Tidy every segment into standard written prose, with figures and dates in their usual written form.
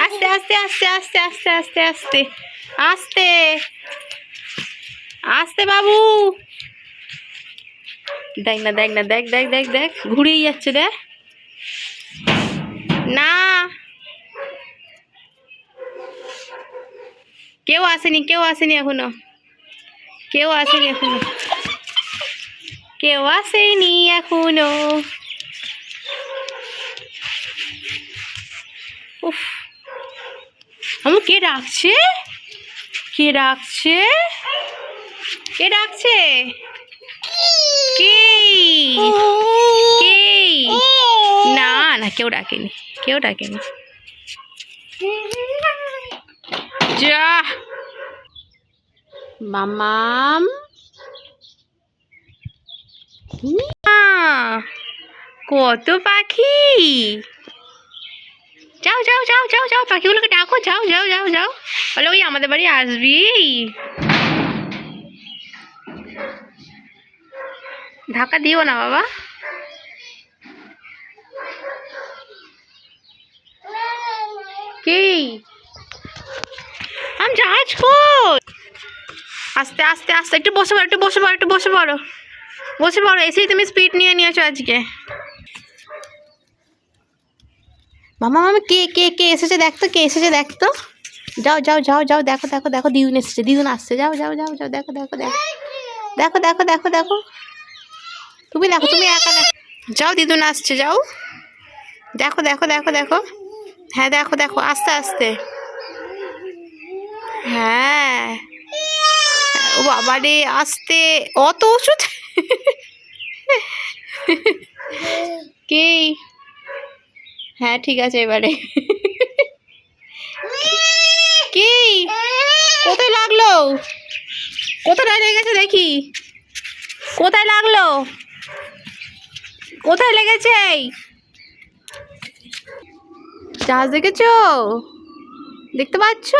আস্তে আস্তে আস্তে আস্তে আস্তে আস্তে আস্তে আস্তে আস্তে বাবু। দেখ না দেখ না দেখ দেখ দেখ দেখ ঘুরেই যাচ্ছে দেখ। না কেউ আসেনি, কেউ আসেনি এখনো, কেউ আসেনি এখনো, কেউ আসেনি এখনো। উফ আমার কে ডাকছে, কে ডাকছে, কে ডাকছে, কে কে? না না কেউ ডাকেনি, কেউ ডাকেনি। যা মামাম কত পাখি, যাও যাও যাও যাও যাও পাখিগুলোকে ডাকো, যাও যাও যাও যাও, বলো ওই আমাদের বাড়ি আসবি। ধাক্কা দিও না বাবা। কি আমি জাহাজ কই? আস্তে আস্তে আস্তে একটু বসে পড়ো, একটু বসে পড়ো, একটু বসে পড়ো, বসে পড়ো। এসেই তুমি স্পিড নিয়ে নিয়েছো আজকে। মামা মামা কে কে কে এসেছে দেখতো, কে এসেছে দেখতো। যাও যাও যাও যাও দেখো দেখো দেখো দিদুন এসেছে, দিদুন আসছে, যাও যাও যাও যাও দেখো দেখো দেখো দেখো দেখো দেখো দেখো। তুমি দেখো, তুমি একা দেখো, যাও দিদুন আসছে, যাও দেখো দেখো দেখো দেখো। হ্যাঁ দেখো দেখো আস্তে আস্তে। হ্যাঁ ও বাবা রে আস্তে, অত ওষুধ। কে? হ্যাঁ ঠিক আছে এবারে। কি কোথায় লাগলো, কোথায় লেগেছে দেখি, কোথায় লাগলো, কোথায় লেগেছে? জাহাজ দেখেছো, দেখতে পাচ্ছ?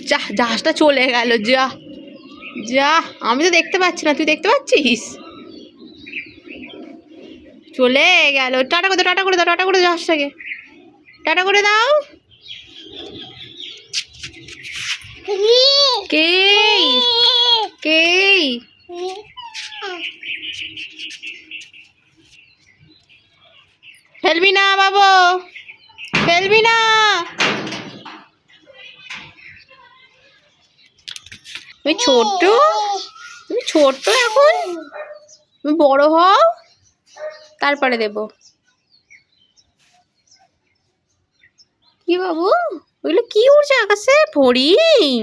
যা জাহাজটা চলে গেল, যা যা, আমি তো দেখতে পাচ্ছি না, তুই দেখতে পাচ্ছিস? চলে গেল। টাটা করে দাও, টাটা করে দাও, টাটা করে দাও জাহাজটাকে, টাটা করে দাও। কে কে? ফেলবি না বাবু, ফেলবি না। তুমি ছোট, তুমি ছোট এখন, তুমি বড় হও তারপরে দেব। কি বাবু ওইগুলো কি উড়ছে আকাশে? ফড়িং।